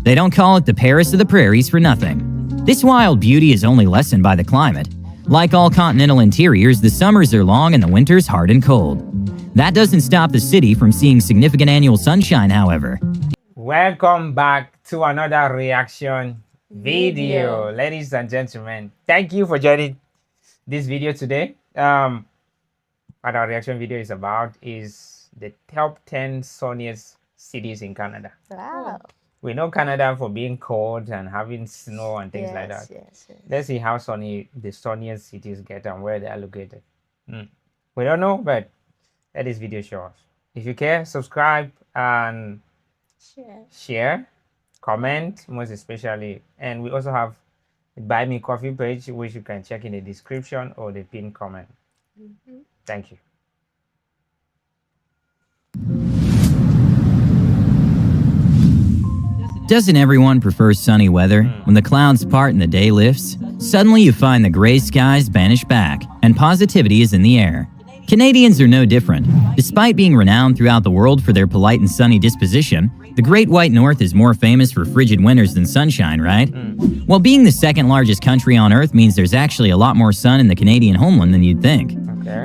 They don't call it the Paris of the prairies for nothing. This wild beauty is only lessened by the climate. Like all continental interiors, the summers are long and the winters hard and cold. That doesn't stop the city from seeing significant annual sunshine, however. Welcome back to another reaction video, ladies and gentlemen. Thank you for joining this video today. What our reaction video is about is the top 10 sunniest cities in Canada. Wow. We know Canada for being cold and having snow and things like that. Yes. Let's see how sunny the sunniest cities get and where they are located. We don't know, but let this video show us. If you care, subscribe and share, comment, most especially. And we also have a Buy Me Coffee page, which you can check in the description or the pinned comment. Thank you. Doesn't everyone prefer sunny weather? When the clouds part and the day lifts, suddenly you find the gray skies vanish back, and positivity is in the air. Canadians are no different. Despite being renowned throughout the world for their polite and sunny disposition, the Great White North is more famous for frigid winters than sunshine, right? Well, being the second largest country on Earth means there's actually a lot more sun in the Canadian homeland than you'd think.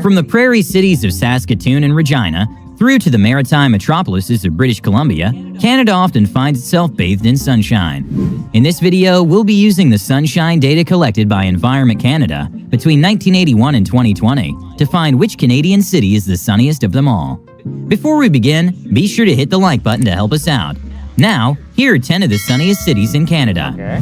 From the prairie cities of Saskatoon and Regina, through to the maritime metropolises of British Columbia, Canada often finds itself bathed in sunshine. In this video, we'll be using the sunshine data collected by Environment Canada between 1981 and 2020 to find which Canadian city is the sunniest of them all. Before we begin, be sure to hit the like button to help us out. Now, here are 10 of the sunniest cities in Canada.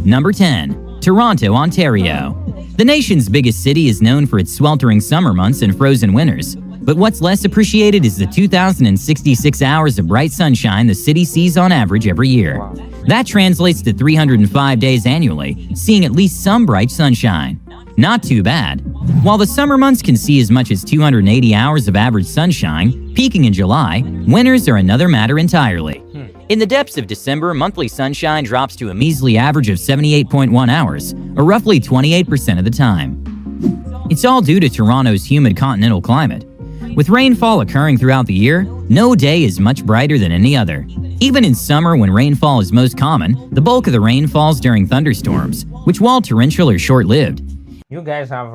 Number 10. Toronto, Ontario. The nation's biggest city is known for its sweltering summer months and frozen winters. But what's less appreciated is the 2,066 hours of bright sunshine the city sees on average every year. That translates to 305 days annually, seeing at least some bright sunshine. Not too bad. While the summer months can see as much as 280 hours of average sunshine, peaking in July, winters are another matter entirely. In the depths of December, monthly sunshine drops to a measly average of 78.1 hours, or roughly 28% of the time. It's all due to Toronto's humid continental climate. With rainfall occurring throughout the year, no day is much brighter than any other. Even in summer, when rainfall is most common, the bulk of the rain falls during thunderstorms, while while torrential are short-lived. You guys have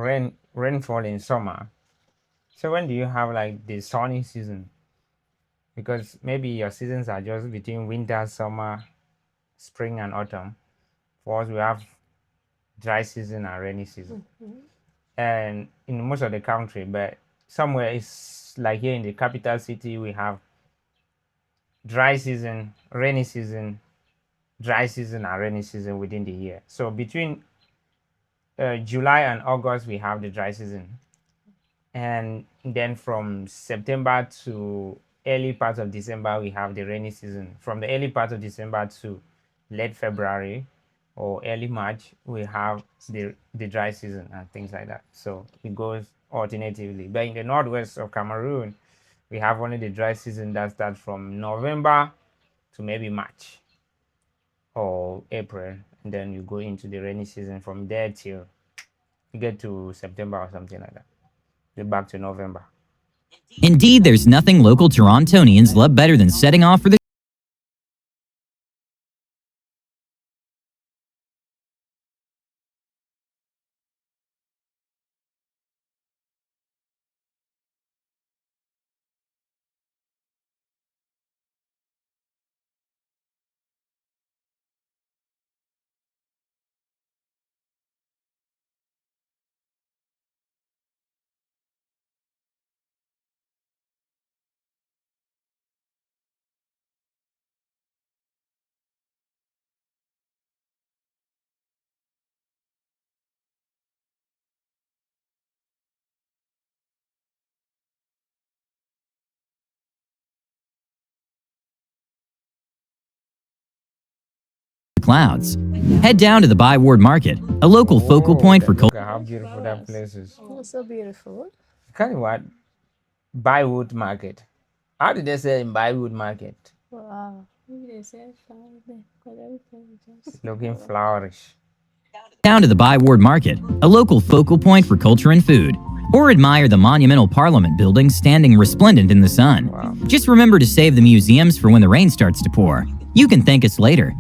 rainfall in summer. So when do you have like the sunny season? Because maybe your seasons are just between winter, summer, spring and autumn. For us, we have dry season and rainy season. And in most of the country, but somewhere it's like here in the capital city, we have dry season, rainy season, dry season and rainy season within the year. So between July and August, we have the dry season. And then from September to early part of December, we have the rainy season. From the early part of December to late February or early March, we have the dry season and things like that. So it goes alternatively. But in the northwest of Cameroon, we have only the dry season that starts from November to maybe March or April, and then you go into the rainy season from there till you get to September or something like that. Get back to November. Indeed, there's nothing local Torontonians love better than setting off for the clouds. Head down to the Byward Market, a local focal point for culture. How beautiful that place is. Oh, so beautiful. Kind of what? Byward Market. How did they say in Byward Market? Wow. Maybe they said flower there, because everything is just Looking flourish. Down to the Byward Market, a local focal point for culture and food. Or admire the monumental Parliament building standing resplendent in the sun. Wow. Just remember to save the museums for when the rain starts to pour. You can thank us later.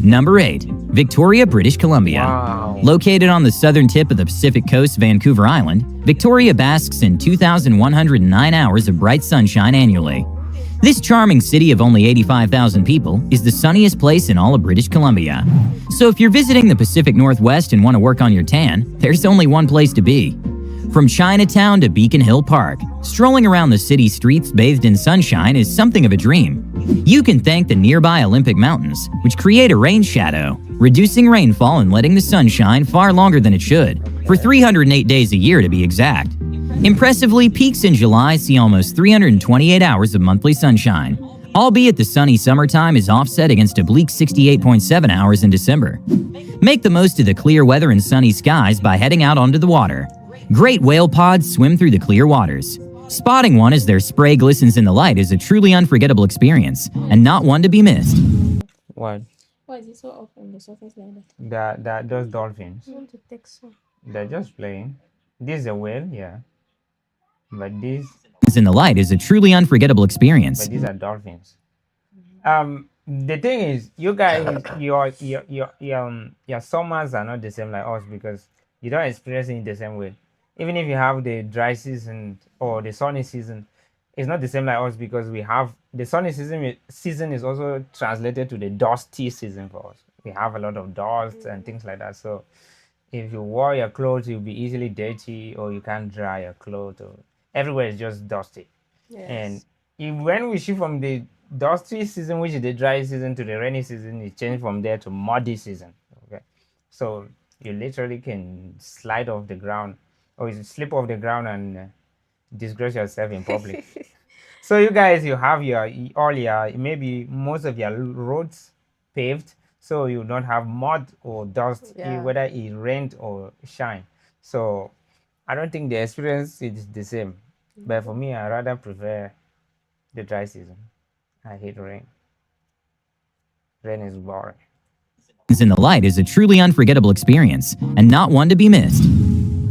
Number 8. Victoria, British Columbia. Wow. Located on the southern tip of the Pacific Coast, Vancouver Island, Victoria basks in 2,109 hours of bright sunshine annually. This charming city of only 85,000 people is the sunniest place in all of British Columbia. So if you're visiting the Pacific Northwest and want to work on your tan, there's only one place to be. From Chinatown to Beacon Hill Park, strolling around the city streets bathed in sunshine is something of a dream. You can thank the nearby Olympic Mountains, which create a rain shadow, reducing rainfall and letting the sun shine far longer than it should, for 308 days a year to be exact. Impressively, peaks in July see almost 328 hours of monthly sunshine, albeit the sunny summertime is offset against a bleak 68.7 hours in December. Make the most of the clear weather and sunny skies by heading out onto the water. Great whale pods swim through the clear waters. Spotting one as their spray glistens in the light is a truly unforgettable experience, and not one to be missed. What? Why is it so up on the surface like that? Those dolphins. I want to take some. They're just playing. This is a whale, yeah. But these In the light is a truly unforgettable experience. are dolphins. The thing is, you guys, your summers are not the same like us because you don't experience it the same way. Even if you have the dry season or the sunny season, it's not the same like us because we have the sunny season is also translated to the dusty season for us. We have a lot of dust and things like that. So if you wear your clothes, you'll be easily dirty or you can't dry your clothes. Or everywhere is just dusty. Yes. And when we shift from the dusty season, which is the dry season, to the rainy season, it changed from there to muddy season. Okay, so you literally can slide off the ground or you slip off the ground and disgrace yourself in public. So you guys, you have maybe most of your roads paved, so you don't have mud or dust, Yeah. whether it rained or shine. So I don't think the experience is the same. But for me, I rather prefer the dry season. I hate rain. Rain is boring. In the light is a truly unforgettable experience, and not one to be missed.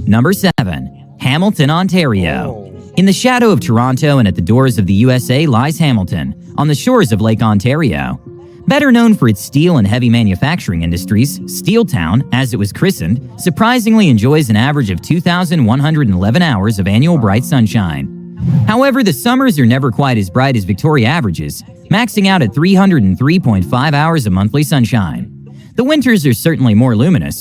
Number 7. Hamilton, Ontario. Oh. In the shadow of Toronto and at the doors of the USA lies Hamilton, on the shores of Lake Ontario. Better known for its steel and heavy manufacturing industries, Steeltown, as it was christened, surprisingly enjoys an average of 2,111 hours of annual bright sunshine. However, the summers are never quite as bright as Victoria averages, maxing out at 303.5 hours of monthly sunshine. The winters are certainly more luminous.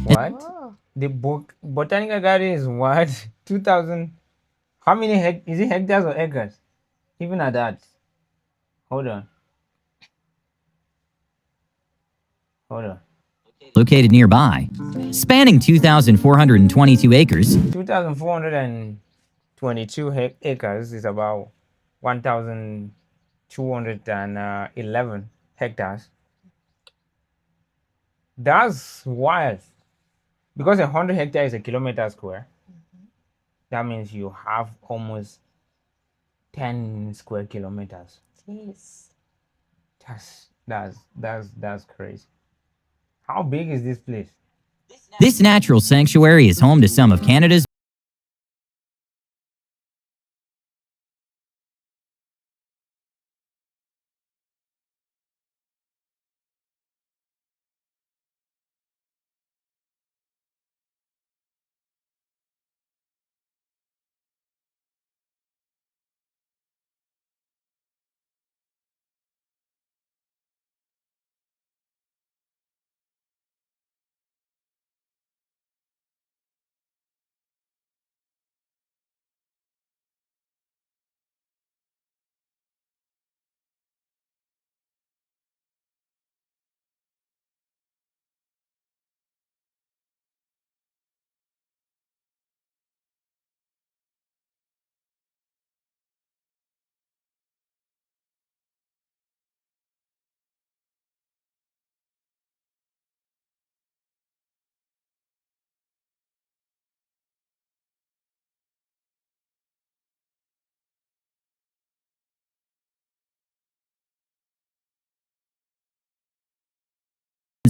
What? Oh, The botanical garden is what? 2,000. How many is it hectares or acres? Even at that. Hold on. Hold on. Located nearby. Spanning 2,422 acres, 2,422 acres is about 1,211 hectares. That's wild. Because 100 hectares is a kilometer square. That means you have almost 10 square kilometers. jeez. That's crazy. How big is this place? this natural sanctuary is home to some of Canada's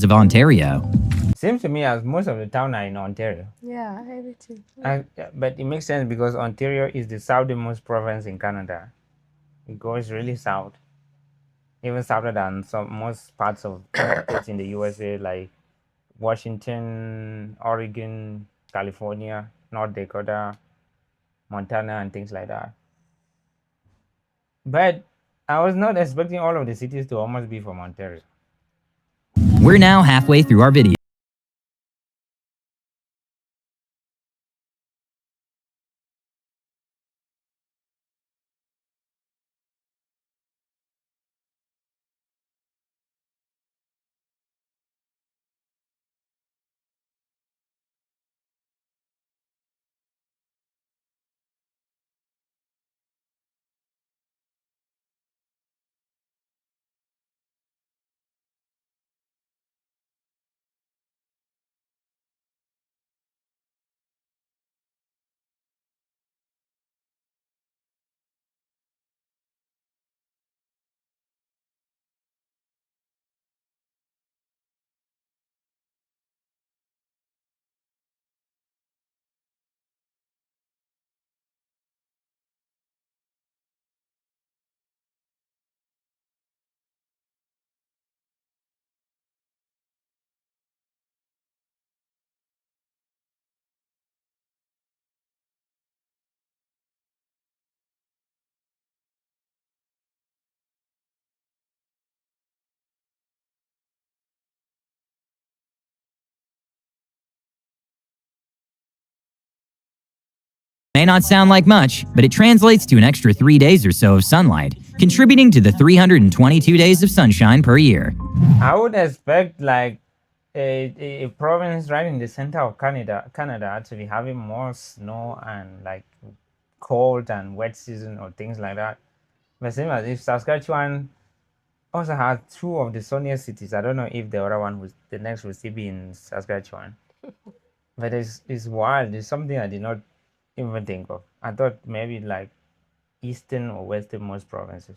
of Ontario. Seems to me as most of the town are in Ontario. Yeah, everything. But it makes sense because Ontario is the southernmost province in Canada. It goes really south, even southern than most parts of states in the USA, like Washington, Oregon, California, North Dakota, Montana, and things like that. But I was not expecting all of the cities to almost be from Ontario. We're now halfway through our video. May not sound like much, but it translates to an extra 3 days or so of sunlight, contributing to the 322 days of sunshine per year. I would expect like a province right in the center of Canada to be having more snow and like cold and wet season or things like that. But same as if Saskatchewan also has two of the sunniest cities. I don't know if the other one the next will still be in Saskatchewan. But it's wild. It's something I did not even think of. I thought maybe like eastern or westernmost provinces.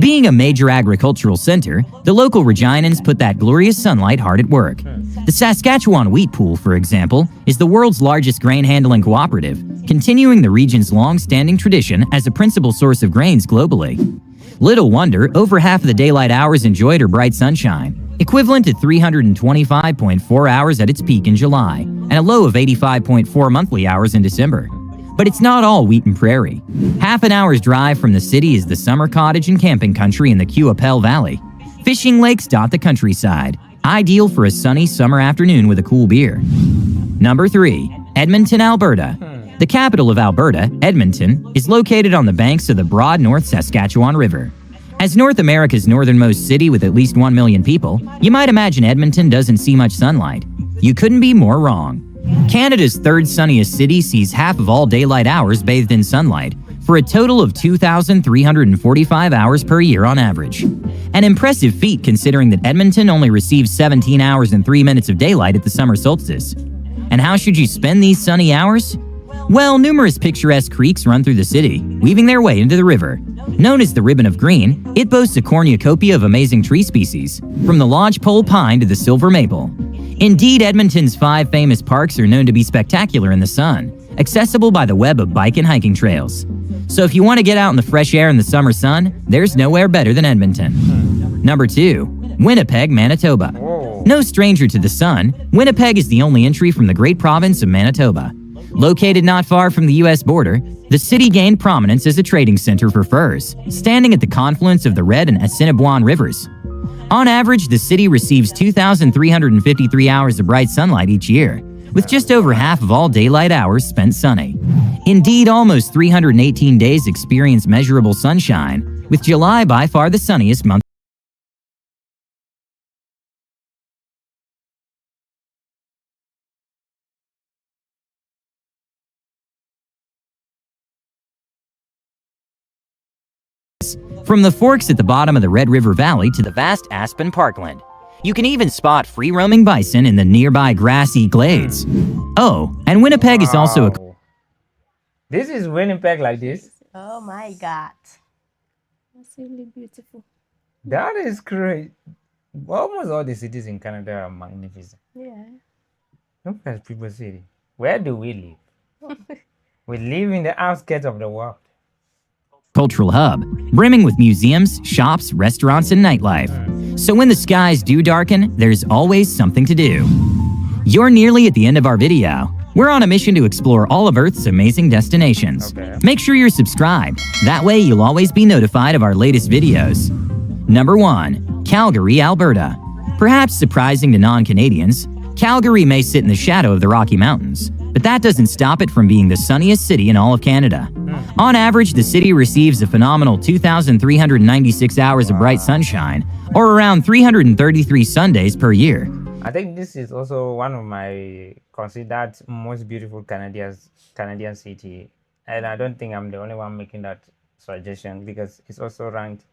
Being a major agricultural center, the local Reginans put that glorious sunlight hard at work. The Saskatchewan Wheat Pool, for example, is the world's largest grain handling cooperative, continuing the region's long-standing tradition as a principal source of grains globally. Little wonder, over half of the daylight hours enjoyed are bright sunshine, equivalent to 325.4 hours at its peak in July, and a low of 85.4 monthly hours in December. But it's not all wheat and prairie. Half an hour's drive from the city is the summer cottage and camping country in the Qu'Appelle Valley. Fishing lakes dot the countryside, ideal for a sunny summer afternoon with a cool beer. Number 3. Edmonton, Alberta. The capital of Alberta, Edmonton, is located on the banks of the broad North Saskatchewan River. As North America's northernmost city with at least 1 million people, you might imagine Edmonton doesn't see much sunlight. You couldn't be more wrong. Canada's third sunniest city sees half of all daylight hours bathed in sunlight, for a total of 2,345 hours per year on average. An impressive feat considering that Edmonton only receives 17 hours and 3 minutes of daylight at the summer solstice. And how should you spend these sunny hours? Well, numerous picturesque creeks run through the city, weaving their way into the river. Known as the Ribbon of Green, it boasts a cornucopia of amazing tree species, from the lodgepole pine to the silver maple. Indeed, Edmonton's 5 famous parks are known to be spectacular in the sun, accessible by the web of bike and hiking trails. So if you want to get out in the fresh air in the summer sun, there's nowhere better than Edmonton. Number 2. Winnipeg, Manitoba. No stranger to the sun, Winnipeg is the only entry from the great province of Manitoba. Located not far from the U.S. border, the city gained prominence as a trading center for furs, standing at the confluence of the Red and Assiniboine rivers. On average, the city receives 2,353 hours of bright sunlight each year, with just over half of all daylight hours spent sunny. Indeed, almost 318 days experience measurable sunshine, with July by far the sunniest month. From the forks at the bottom of the Red River Valley to the vast Aspen Parkland. You can even spot free-roaming bison in the nearby grassy glades. Oh, and Winnipeg is also a... Wow. This is Winnipeg like this. Oh my God. That's really beautiful. That is great. Almost all the cities in Canada are magnificent. Yeah. Look at People City. Where do we live? We live in the outskirts of the world. Cultural hub, brimming with museums, shops, restaurants, and nightlife. So when the skies do darken, there's always something to do. You're nearly at the end of our video. We're on a mission to explore all of Earth's amazing destinations. Okay. Make sure you're subscribed. That way you'll always be notified of our latest videos. Number 1. Calgary, Alberta. Perhaps surprising to non-Canadians, Calgary may sit in the shadow of the Rocky Mountains, but that doesn't stop it from being the sunniest city in all of Canada. On average, the city receives a phenomenal 2,396 hours of bright sunshine, or around 333 Sundays per year. I think this is also one of my considered most beautiful Canadian city, and I don't think I'm the only one making that suggestion because it's also ranked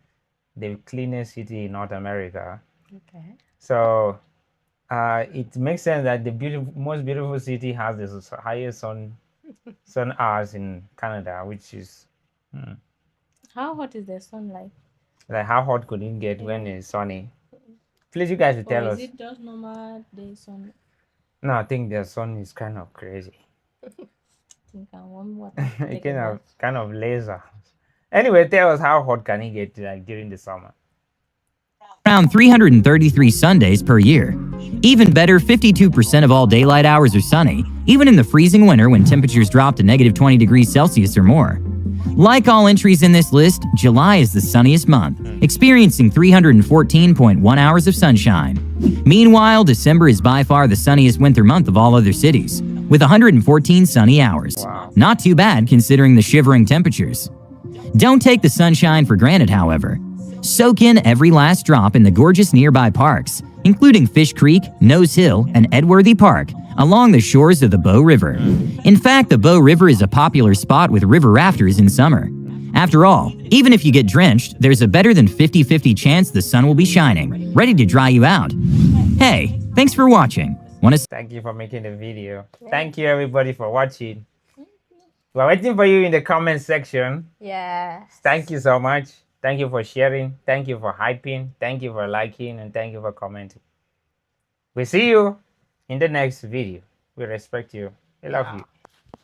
the cleanest city in North America. Okay. So it makes sense that the most beautiful city has the highest sun hours in Canada, which is How hot is the sun like? how hot could it get when it's sunny? Please, you guys will tell Or us. is it just normal day sun? No, I think the sun is kind of crazy. I think I want water. It kind of laser. Anyway, tell us how hot can it get like during the summer? Around 333 Sundays per year. Even better, 52% of all daylight hours are sunny, even in the freezing winter when temperatures drop to negative 20 degrees Celsius or more. Like all entries in this list, July is the sunniest month, experiencing 314.1 hours of sunshine. Meanwhile, December is by far the sunniest winter month of all other cities, with 114 sunny hours. Wow. Not too bad considering the shivering temperatures. Don't take the sunshine for granted, however. Soak in every last drop in the gorgeous nearby parks, including Fish Creek, Nose Hill, and Edworthy Park, along the shores of the Bow River. In fact, the Bow River is a popular spot with river rafters in summer. After all, even if you get drenched, there's a better than 50-50 chance the sun will be shining, ready to dry you out. Hey, thanks for watching. Thank you for making the video. Thank you everybody for watching. We're waiting for you in the comment section. Yeah. Thank you so much. Thank you for sharing. Thank you for hyping. Thank you for liking. And thank you for commenting. We'll see you in the next video. We respect you. We love you.